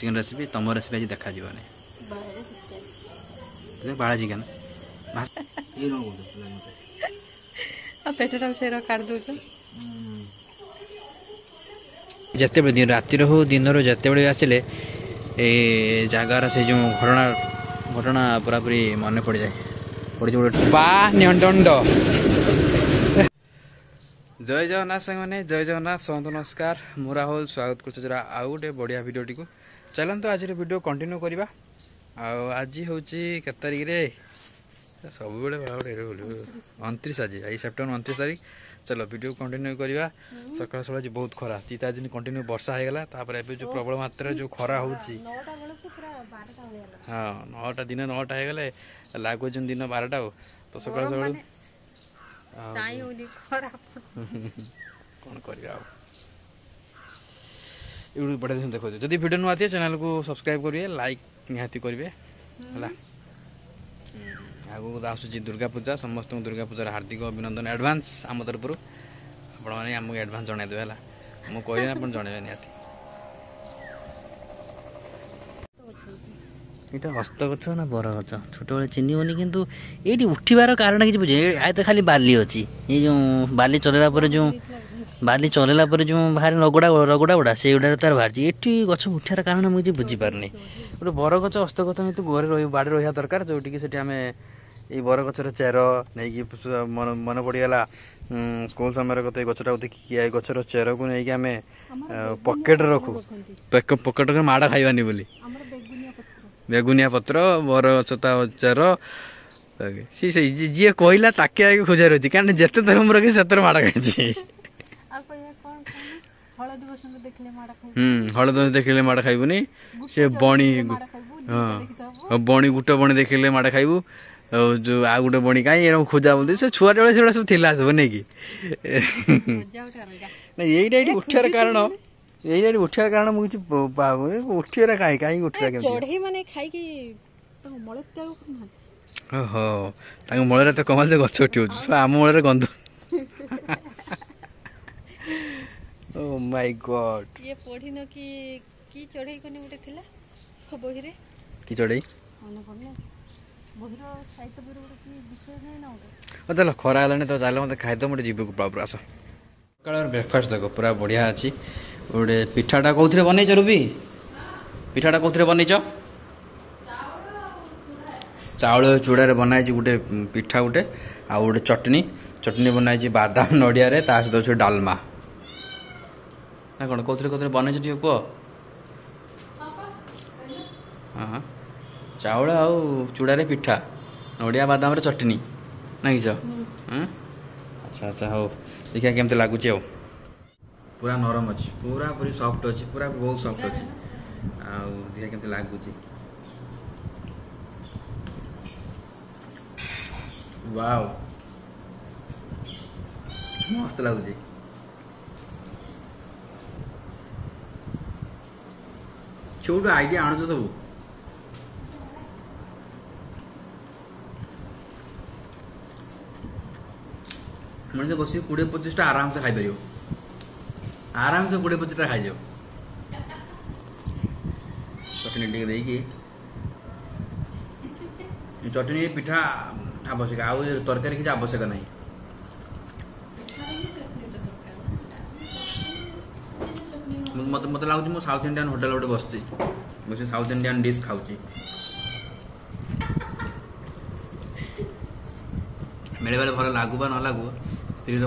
Chicken recipe तुम recipe आज देखा बाड़ा चिकेन जिते दिन रातिर हो दिन जिते आसिले जगार से जो घटना घटना पूरा पूरी मन पड़ जाए पा निदंड। जय जगन्नाथ सांग मैंने जय जगन्नाथ समस्त नमस्कार मु राहुल स्वागत कर आउ गोटे बढ़िया भिडियोटी को चलते आज वीडियो कंटिन्यू करवा। आज हूँ के तारीख रे सब बड़े 29 आज ये सेप्टेम्बर 29 तारीख। चलो वीडियो कंटिन्यू करवा। सकाल सकाल आज बहुत खरा 3 दिन कंटिन्यू वर्षा होगा जो प्रबल मात्रा जो खरा हो हाँ 9टा दिन 9टा होगले लगुच दिन 12टा तो सकाल सकाल कौन कर यूट्यूब बढ़िया देखो जदि वीडियो नुआ थी चैनल को सब्सक्राइब करिए लाइक निहाती करेंगे है आगू आसूँ दुर्गा पूजा समस्त दुर्गा पूजार हार्दिक अभिनंदन एडवांस आम तरफ आपको एडवांस जन देवे है मुझे आप जनइबे निहाती। ये हस्त गच ना बर गच छोट बड़े चिन्हबनी कितु ये उठार कारण किसी बुझे तो खाली बाली अच्छी ये जो बाली चलला जो बाली चलला जो बाहर रगड़ा रगड़ा गुड़ा से गुड़ा तार बाहर ये गच उठार कारण मुझे बुझीपारे गोटे बर गच हस्तगत नहीं तो घरे बाड़ी रहा दरकार जो आम ये बर गचर चेर नहीं मन पड़गला स्कूल समय कत गचटा देखिए गचर चेर को लेकिन आम पकेट रखू पकेट माड़ खाइबानी बोली बेगुनिया पत्र बर चोता चेर सी जी कहला ताके आगे खोजार अच्छी कारण जिते थर मुझे रखी से माड़ खाई हलद देखले माड़ खाइबुनी से बणी हाँ बणी गुट बणी देखले माड़ खाइबू जो आ गोटे बणी कहीं खोजा बोलते से छुआ बेले से सब थिला सब नहीं कि यही उठार कारण यही उठार कारण मुझे उठार कहीं कहीं उठा हो मल तो कमाल से गछ उठी आम मल गंध Oh my God ये पढ़ी न की चढ़ई कोनी उठे थिला बही रे की चढ़ई मन पड़ले बही रो साहित्य पर की विषय नहीं ना उठे चलो खरा हलाने तो चलो मत खाइ तो मोटे जीव को प्रॉपर आस सकाळ ब्रेकफास्ट देखो पूरा बढ़िया अछि ओडे पिठाटा कोथरे बनै चरुबी पिठाटा कोथरे बनै छ चावल चूड़ा रे बनाइ छी गुटे पिठा गुटे आ गुटे चटनी बनाइ छी बादाम नडिया रे ता सहित छ डालमा ना कौन कौन कौन बन कह हाँ चाउल आउ चूड़ारे पिठा नड़िया बादाम चटनी ना कि अच्छा अच्छा हाँ देखिए केमती लगुच पूरा नरम अच्छी पूरा पूरी सॉफ्ट अच्छी पूरा बहुत सॉफ्ट अच्छी देखिए केमती लगुच वाव मस्त लगुच छोटू आइडिया आणुच सब मैंने बस 20-25 आराम से खाई पार आराम से 20-25 खाई जाओ चटनी टे देखिए चटनी पिठा आवश्यक आउ तरकारी किसी आवश्यक नहीं मत मत लगुच मो साउथ इंडियन होटल गोटे बस साउथ इंडियन डिश खाऊँ बेले बेले भल लागू बा न लागू स्त्री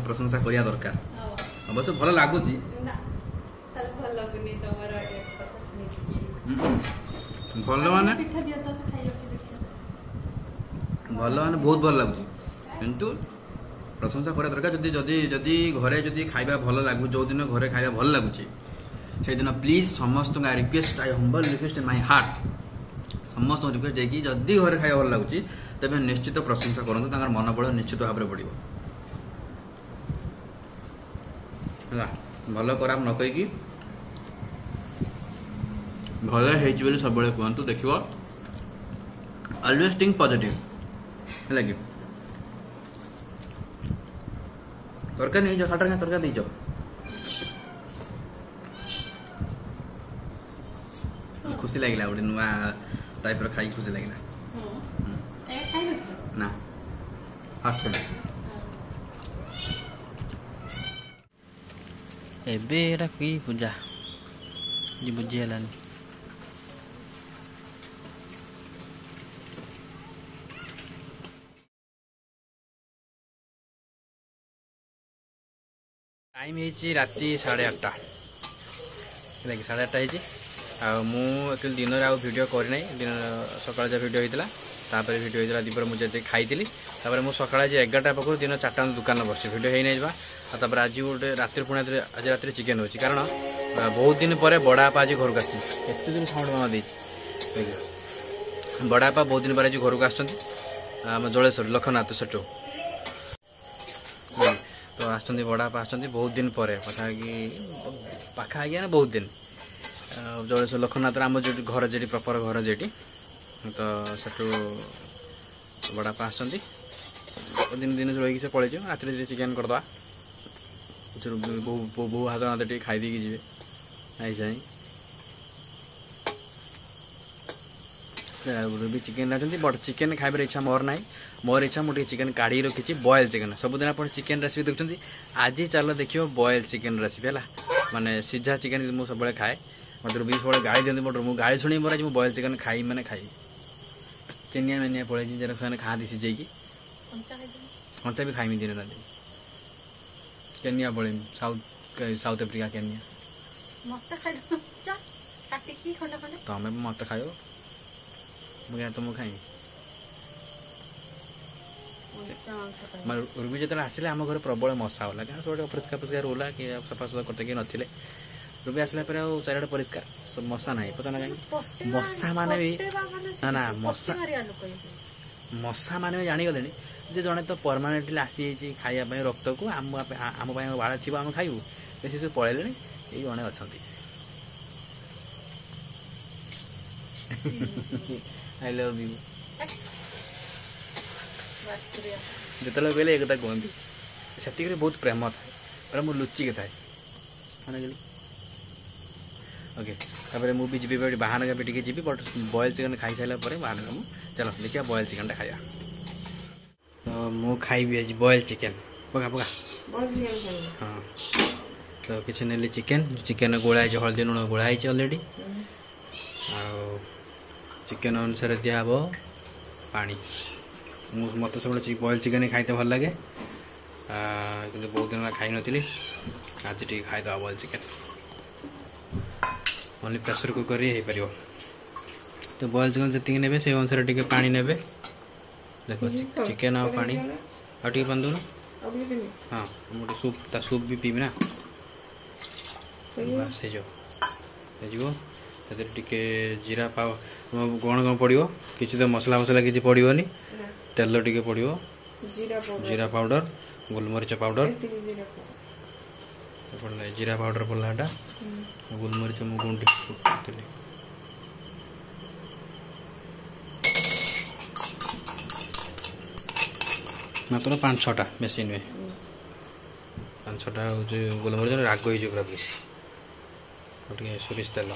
प्रशंसा करिया दरकार अवश्य भल लगुच भल माने बहुत भल लगुच किंतु प्रशंसा करा दरकार जदि घरे जदि खाइबा भल लागू जो दिन घरे खाइबा भल लगुच से दिन प्लीज समस्त request I humble request in my heart समस्त रिक्वेस्ट देखिए जदि घरे खाइबा भल लगुच तेज निश्चित प्रशंसा करूँ मन बल निश्चित भाव में बढ़ भल खराब न कहीकि भल है सब कहतु देख ऑलवेज थिंक पॉजिटिव है कि तरकारी नहीं खाटर क्या तरकारी नहीं खुशी लगिला गोटे नुआ टाइप खाई खुशी लगिला ना फास्ट एबे एटा की पूजा जी बुझी हलानी टाइम है राति 8:30 है 8:30 मुझे दिन भिडियो करना दिन सकाल जो भिडियो होता तापर भिडियो होता दीपर मुझे खाई मुझे सकाल 11टा पाखु दिन 4टा दुकान बस भिडियो हो नहीं जावा आज गोटे राति पुणी आज राति चिकेन हो कारण बहुत दिन पर बड़ापा आज घर को आते दिन साउंड मामा दे बड़ापा बहुत दिन पर आज घर को आम जलेश्वर लखनाथ सेठू तो आसती बड़ापा आसती बहुत दिन पर पाखापाखि ना बहुत दिन जलेश्वर लखनाथ आम जो घर जी प्रपर घर जी तो सेठू बड़ापा आसती दिन दिन रही से पलि रात चिकेन करदे बहु हाथ ना टे खाई देकी जी ऐसा भी चिकेन लाचुंती बट चिकेन खाइबार इच्छा मोर इच्छा मुझे चिकेन काढ़ी रखी बॉयल चिकेन सबुदिन आप चिकेन रेसिपी देखते आज चल देखिए बॉयल चिकेन रेसिपी है माने सीझा चिकेन मुझे सब खाए मत भी सब गाड़ी दिखती बट मुझे गाड़ी शुणी मोर आज बॉयल चिकेन खाई मैंने खाई केनिया मेनिया पड़े जरा से खाती सीझे कंचा भी खाइमी दिन ना दिन केनिया पड़े साउथ अफ्रिका केनिया तमें मत खाओ मुझे तुम खाई रुबी जो आसिले आम घर प्रबल मशा होला क्या सब परिष्कार परिष्कार होला कि सफा सुफा करते कि नथिले रुबी आसला चारिटा परिष्कार सब मशा ना पता ना कहीं मशा माने भी ना ना मशा माने भी जानी गले जे जड़े तो परमानेंटली आसी खाइबा रक्त को आम बाड़ थी आम खाइबू सी सब पलैले ये जड़े अच्छा आई लव यू जो कहले एक कहते से बहुत प्रेम था मुझे लुचिक था ओके तापर मुझे जी बाहर का भी जी बट बॉयल चिकेन खाई सारा बाहर चलो देखिए बॉयल चिकेन टा खाया तो मु खाइबी आज बॉयल चिकेन पका पका हाँ तो किसी नेली चिकेन चिकेन गोला हल्दी लुण गोला अलरेडी चिकेन अनुसार दिहब पानी मत सब बॉयल चिकेन खाइते भल लगे कि बहुत दिन खाई नी आज टी खाईदे boil chicken only pressure cooker ही हो पार तो बॉयल चिकेन जी ने से अनुसार टी पानी ने देखो चिकेन आ पानी आगे पानी दौन हाँ मुझे सूप सूप भी पीबी ना बस टे जीरा पाव कौन कौन पड़ो किसी तो मसला मसला किसी पड़ोनी तेल टे पड़ो जीरा पाउडर गोलमरीच पाउडर जीरा पाउडर पड़ाटा गोलमरीच मु गुंडी मात्र 5-6टा बेसी नुहे 5-6टा हूँ गोलमरीच राग हो पूरा टे सोरिष तेल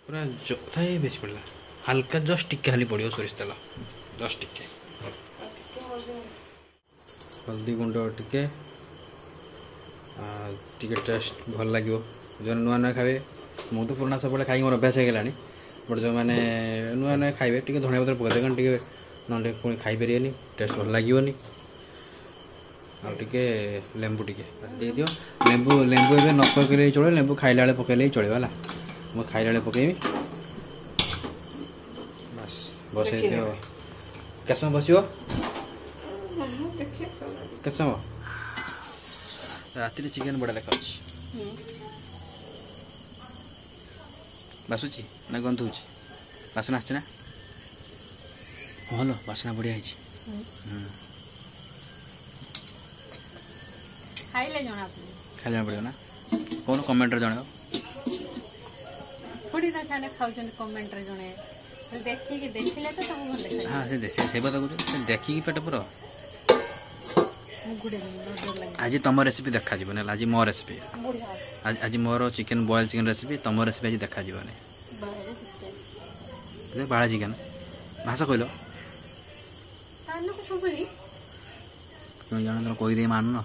पूरा थाए बेसी पड़ा हल्का जस्ट टिके खाली पड़ो सोरिष तेल जस्ट टिके हल्दी गुंड टिके टिके टेस्ट भल लगे जो नुआ नुआ खाए मु तो पुराना सब खाई मोर अभ्यास हो गलानी बट जो मैंने नुआ नुआ खाइबे टिके धनिया पत्र पकड़े कारण टिके ना पुणी खाई पारे टेस्ट भल लगे आगे लेंबू टिके दे दियो लेंबू लेंबू ए न पकड़े चलो लेंबू खाइला बेले पकड़े चलो है मुझे खाइला बेले पकईबी बस बस केत समय बस केत समय राति चिकेन बड़ा देखा बासुची ना गंधु बासना आसना हाँ लो बासना बढ़िया है खाइले पड़ो ना कौन कमेंट जन थोड़ी ना साने खाउछन कमेंट रे जने देखि देखिले तो सब भल देखा हां से बात कहू देखि पेट पुरो आज तुम रेसिपी देखा जीवन आज मो रेसिपी आज मोर चिकेन बॉयल चिकेन रेसिपी तुम रेसिपी आज देखा जीवन ବାଳା ଚିକେନ ଭାଷା କହିଲ ଜଣେ ତମେ କହିଦେଇ ମାନୁନ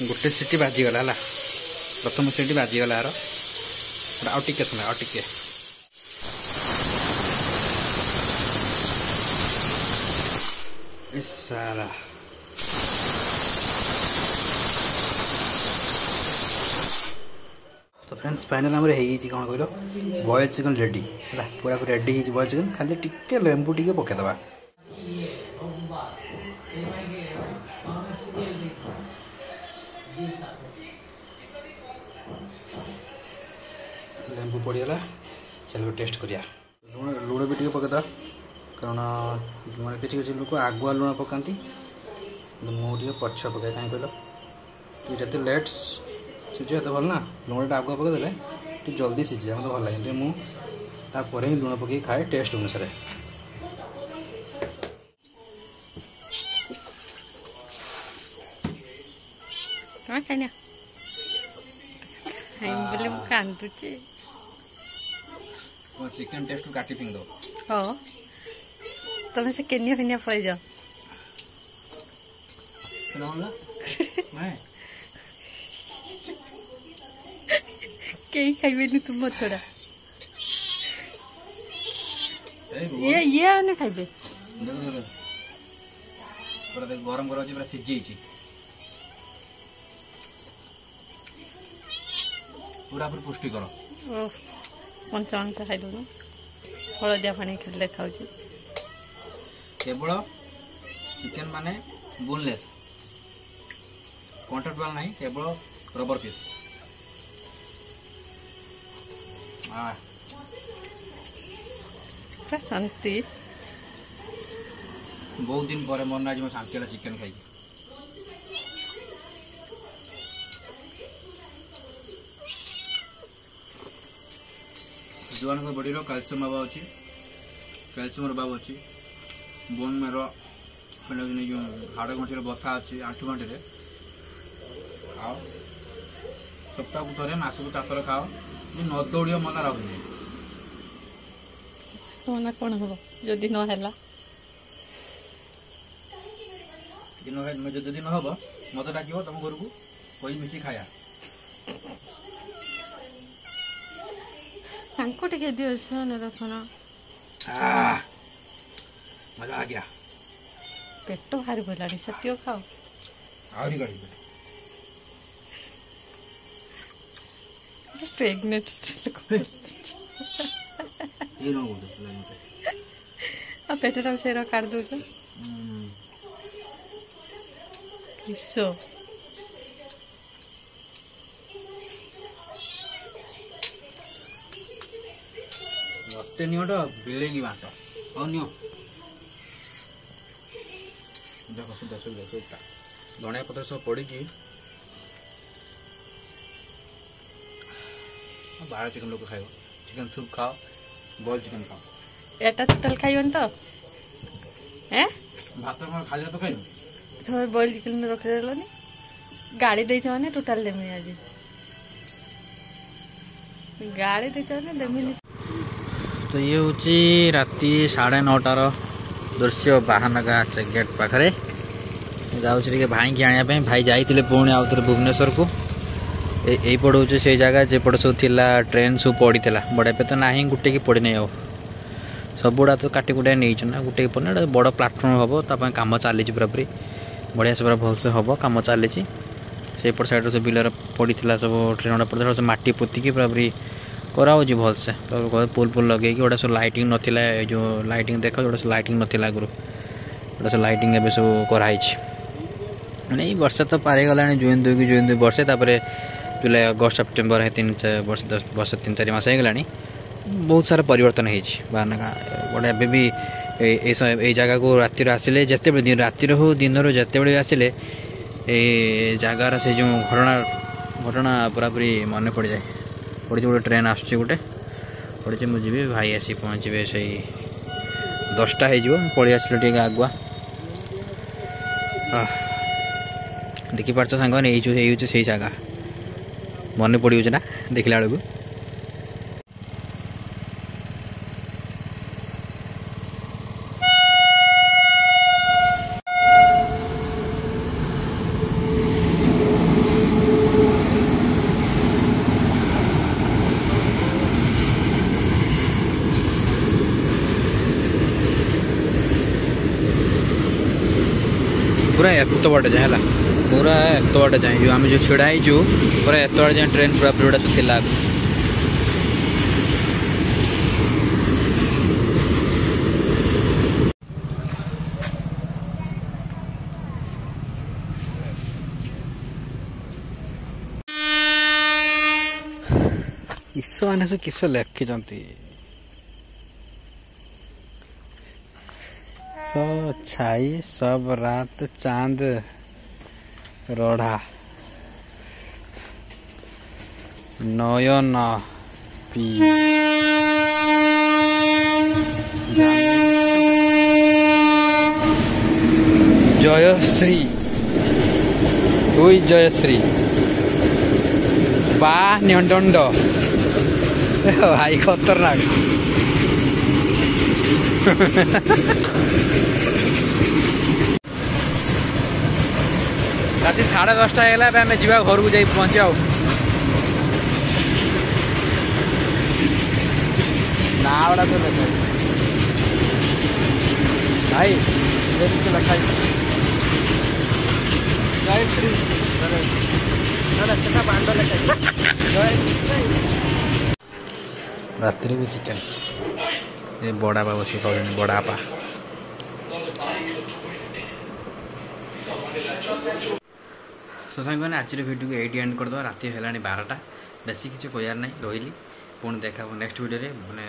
ଗୋଟେ ସିଟି ବାଜିଗଲା ହେଲା ପ୍ରଥମ ସିଟି ବାଜିଗଲା ଆର ଆଉ ଟିକେ ସମୟ ଆଉ ଟିକେ ସାରା तो फ्रेंड्स फाइनल आम कौन कहल बॉयल चिकन रेडी है पूरा रेडी हो बॉयल चिकन खाली टिके लेंबू टिके पकेदबा लेंबू पड़गला चलो टेस्ट करिया लुण भी टिके पकेदबा कारण मैंने किसी किसी लोग आगुआ लुण पकाती मुझे पछ पकाए कहीं कहल तु जब लेट सीझे तो भल ना लुणटा आगुआ पकईदे टे जल्दी सीझे मतलब भल लगे मुझे ही लुण पकई खाए टेस्ट अनुसार चिकन टेस्ट काटी फिंग दो हाँ तुम्हें से केनिया फेनिया पड़ जाओ कहीं खाइबे तुम छोड़ा ये आने खाइबे गरम कर पूरा सीझी पूरा पूरी पुष्टिकर कंचा अंका खाई दौन हलदिया पानी खेले खाऊ केवल चिकेन माने बोनलेस कॉन्ट्रैक्ट वाला नहीं केवल रबर पीस शांति बहुत दिन पर मन आज शांति वाला चिकेन खाई जो बॉडी कैल्शियम अभाव अच्छी कैल्शियम अभाव अच्छी बोन मेरो जो हाड़ गंठी बसा अच्छी आंठू गंठी खाओ सप्ताह को थे मसक 4 थर खाओ न दौड़ मन रखुनि कौन हम जदि न हम मत डाक तुम घर को कोई मिसी खाया देखना मजा आ गया पेट भारी भला सत्य खाओ आहरी गाड़ी प्रेग्नेंट पेटा से काट दो किसो मत नियोटा बिलेगी मास नियो देख सुधा सुधा चौटा धनिया पत्र सब पड़ी बाहर चिकन लोग खाओ चिकन सूप खाओ बॉयल चिकन खाओ एटा टोटल खाइबन तो हैं भात में खाली तो खाइबो तो बॉयल चिकन रख देलनी गाड़ी दे छने टोटल लेमी आज गाड़ी दे छने लेमी तो ये हूँ राति 9:30 दृश्य बाहानगा चेक गेट पाखे जाऊँगी भाई की आने भाई जाते पुणी आउ थे भुवनेश्वर को यही पड़े से जगह जेपट सब थिला ट्रेन सब पड़ी बट ए तो ना गोटे की पड़ी नहीं सब गुड़ा तो काटी कुटा नहीं ना गोटे पड़ना बड़ प्लाटफर्म हम ताप कम चली पूरापूरी बढ़िया से पूरा भलसे हम कम चली से साइड से बिलर पड़ी सब ट्रेन पड़ा सब माटी पोतिकी पूरापूरी कराऊँ भलसे पुल पुल लगे गोटे सब लाइटिंग नाला जो लाइटिंग देख गोटे सब लाइटिंग नाला आगु गोटे सब लाइटिंग एवं सब कराई मैंने वर्षा तो पारी गला जून 2 की जून 2 वर्षे जुलाई अगस्त सेप्टेम्बर 3-4 वर्ष 3-4 मास होगा बहुत सारा परिवर्तन होगा बड़े एवं भी ये जगह को रातिर आसिले जिते रातिर हो दिन जिते आसिले जगार से जो घटना पूरापूरी मन पड़ जाए पड़ी गोटे ट्रेन आसुच्ची गोटे पड़ी मुझे भाई आसी पहुँचे से 10टा हो पलि आसिले टे आगुआ देखिपार सांग से जगह मन पड़ ना देखला बेलू पूरा एत बाटे जाए है पूरा एत बाटे जाए जो आम जो छिड़ा हो पूरा एत बाटे जाए ट्रेन पूरा पूरा सुथिला किस मैंने किस लिखिं सब छाई सब रात चांद रोढ़ा नयन पी जयश्री तुई जयश्री बा न्यदंड भाई खतरनाक राति 10:30 है आम जा घर को जा पहुँचा ना गुड़ा तो देख भाई लिखा जय श्री राति को चिकेन ये बड़ा बा बस बड़ा पा तो साइम आज भिडियो को ये एंड करदे राति है 12टा बेसी किसी कहार ना रही पुणी देखा नेक्स्ट वीडियो मैंने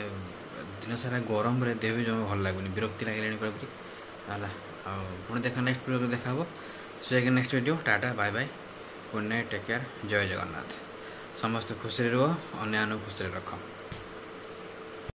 दिन सारा गरम देह भी जमा भल लगुनि विरक्ति लगे पूरा पुणी देखा नेक्स्ट वीडियो देखा so next video tata bye bye good night take care जय जगन्नाथ समस्त खुशी रुह अन्य खुशी रख।